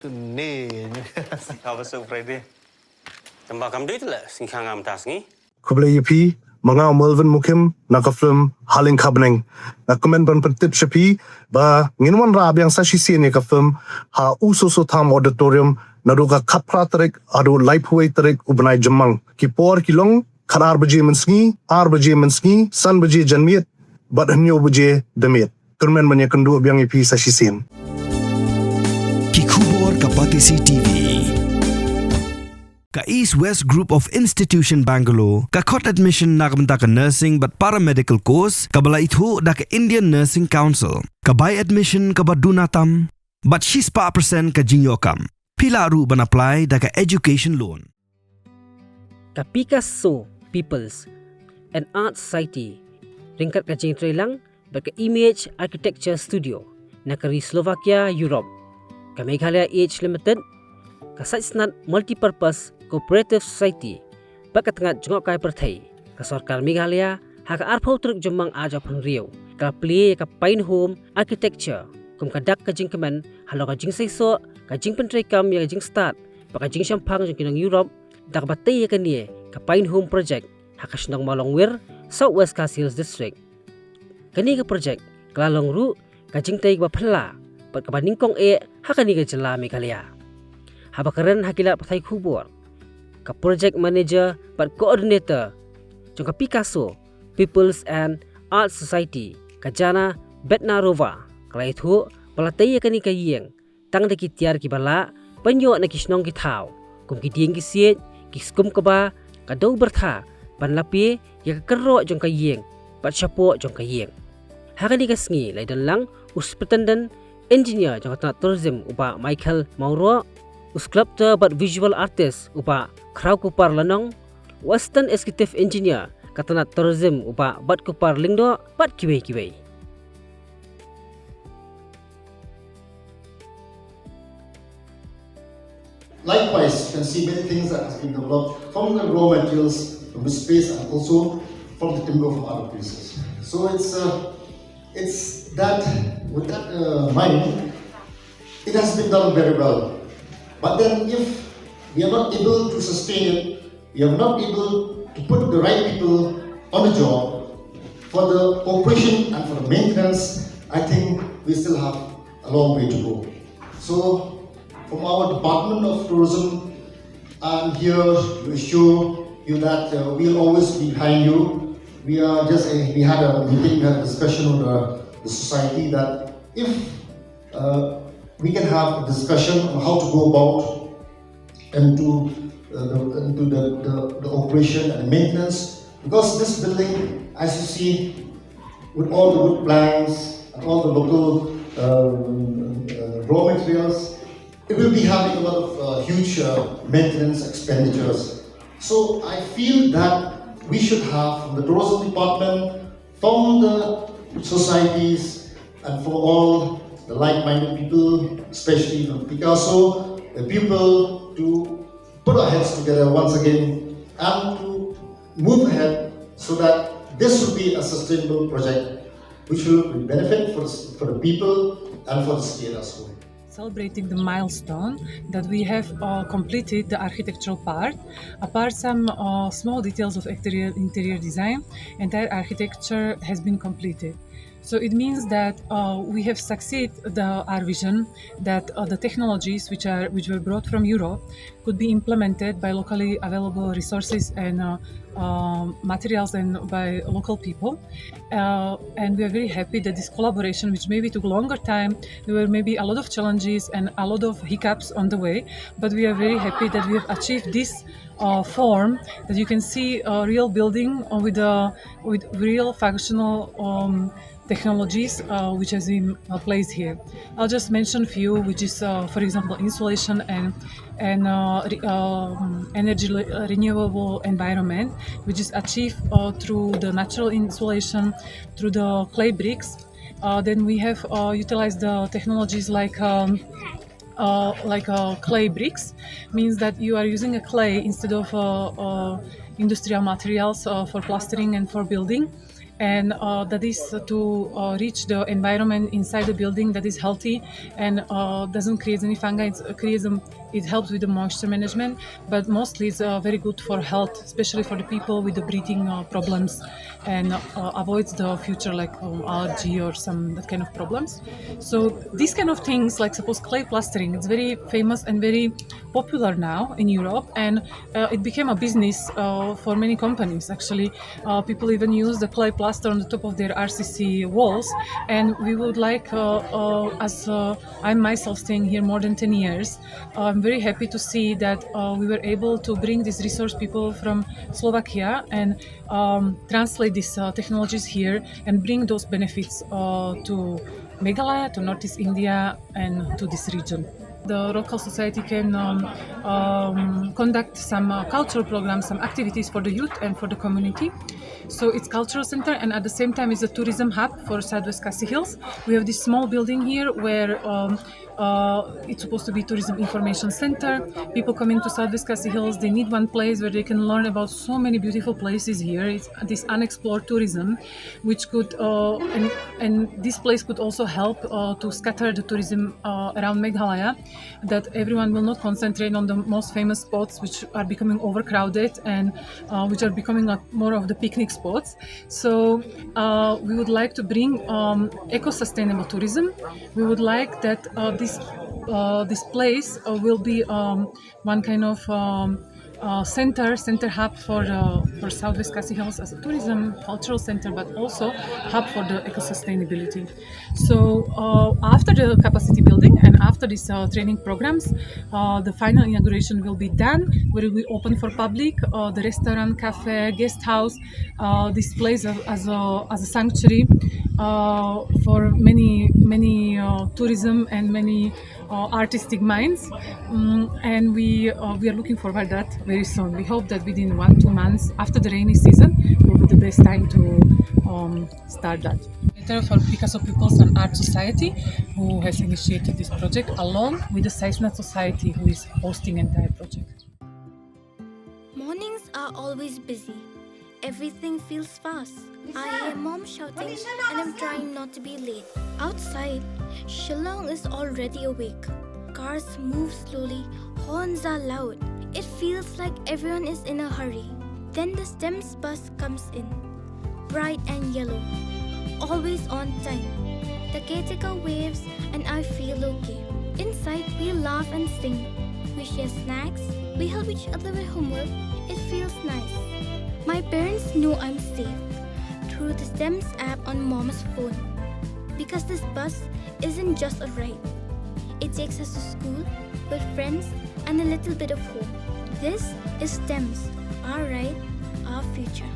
Nih, Apa surprise Tambah kam duit lah singkang am tas ni. Kublai yapi manga Melvin Mukim naka film Haling Kabneng na komen ban pentip shapi ba nginwan rab yang sashi sien ka film ha ususo tham auditorium na ruga kapra tarik adu lifeway tarik ubnai jamang ki por kilong khanar baje mensngi ar baje mensngi san baje janmiet bat hanyo baje demiet turmen manya kendu biang yapi sashi sien ki khubor kapatisi TV Ka East West Group of Institution Bangalore, ka khot admission nakamta ka nursing but paramedical course, ka bala ithu da ka Indian Nursing Council, ka buy admission ka badunatam, but she's pa percent ka jinyokam. Phylla ru ban apply da ka education loan. Ka Picasso People's and Art Society, ringkat ka Jingtei lang, ba ka Image Architecture Studio, na ka Slovakia, Europe, ka Meghalaya Age Limited, ka Satsnat Multipurpose Cooperative Society pagkatangat jungok kay perthai ka Sarkar Meghalaya haka arpau truk jumang aja phangriu ka play ka Pine Home Architecture kum ka dak ka jingkaman halo ka jingsai so ka jingpentrai kam ya jing start pa ka jing sampang jing kinang Europe dak batay ka ni ka Pine Home Projek haka Shnong Mawlangwir Southwest Hills District kani ka project klalong ru ka Jingtei ba Phylla pat ka baningkong haka ni ka jala Meghalaya habakaran hakila pathai khubor ka project manager but coordinator jong ka Picasso People's and Art Society ka Jana Betnarova kalai thu palatay ka ni kayeng tang de ki tiar ki bala panyo na kisnong ki thau kum ki ding ki siet ki skum ka ba ka do bertha panlapi ya ka kero jong kayeng pat chapo jong kayeng hakani ka sngi lai dan lang uspetandan engineer jong ka tourism upa Michael Mauro sculptor but visual artist upa Krau Kupar Lanong, Western Executive Engineer katana tourism upa Bat Kupar Lingdo Bat Kiwei. Likewise, you can see many things that has been developed from the raw materials from the space and also from the timber from other places. So it's that with that mind, it has been done very well. But then if we are not able to sustain it, we are not able to put the right people on the job for the operation and for the maintenance, I think we still have a long way to go. So from our Department of Tourism, I'm here to assure you that we'll always be behind you. We had a meeting, we had a discussion with the society that if we can have a discussion on how to go about into the operation and maintenance, because this building, as you see, with all the wood planks and all the local raw materials, it will be having a lot of huge maintenance expenditures. So I feel that we should have from the tourism department, from the societies, and for all the like-minded people, especially from Picasso, the people to put our heads together once again and to move ahead so that this will be a sustainable project which will benefit for the people and for the state as well. Celebrating the milestone that we have completed the architectural part. Apart some small details of interior design, entire architecture has been completed. So it means that we have succeeded our vision that the technologies which were brought from Europe could be implemented by locally available resources and materials and by local people. And we are very happy that this collaboration, which maybe took longer time, there were maybe a lot of challenges and a lot of hiccups on the way, but we are very happy that we have achieved this form that you can see a real building with real functional technologies which has been placed here. I'll just mention few, which is, for example, insulation and energy renewable environment, which is achieved through the natural insulation, through the clay bricks. Then we have utilized the technologies like clay bricks, means that you are using a clay instead of industrial materials for plastering and for building. and that is to reach the environment inside the building that is healthy and doesn't create any fungi. It helps with the moisture management, but mostly it's very good for health, especially for the people with the breathing problems, and avoids the future like allergy or some that kind of problems. So these kind of things, like suppose clay plastering, it's very famous and very popular now in Europe, and it became a business for many companies. Actually, people even use the clay plaster on the top of their RCC walls, and we would like, as I'm myself staying here more than 10 years, I'm very happy to see that we were able to bring these resource people from Slovakia and translate these technologies here and bring those benefits to Meghalaya, to Northeast India, and to this region. The local society can conduct some cultural programs, some activities for the youth and for the community. So it's cultural center, and at the same time it's a tourism hub for Southwest Khasi Hills. We have this small building here where it's supposed to be tourism information center. People coming to Southwest Khasi Hills, they need one place where they can learn about so many beautiful places here. It's this unexplored tourism, which could and this place could also help to scatter the tourism around Meghalaya, that everyone will not concentrate on the most famous spots which are becoming overcrowded and which are becoming more of the picnic spots. So we would like to bring eco-sustainable tourism. We would like that this place will be one kind of center hub for Southwest Khasi Hills as a tourism cultural center, but also hub for the eco-sustainability. So after the capacity building and after these training programs, the final inauguration will be done, where it will be open for public. The restaurant, cafe, guest house, this place as a sanctuary for many tourism and many artistic minds, and we are looking forward to that very soon. We hope that within 1-2 months after the rainy season will be the best time to start that. For Picasso Pupils and Art Society, who has initiated this project, along with the SciSNet Society, who is hosting the entire project. Mornings are always busy. Everything feels fast. I hear mom shouting and I'm trying not to be late. Outside, Shnong is already awake. Cars move slowly, horns are loud. It feels like everyone is in a hurry. Then the STEMS bus comes in, bright and yellow, always on time. The caretaker waves and I feel okay. Inside, we laugh and sing. We share snacks, we help each other with homework. It feels nice. My parents know I'm safe through the STEMS app on Mom's phone. Because this bus isn't just a ride. It takes us to school with friends and a little bit of hope. This is STEMS, our ride, our future.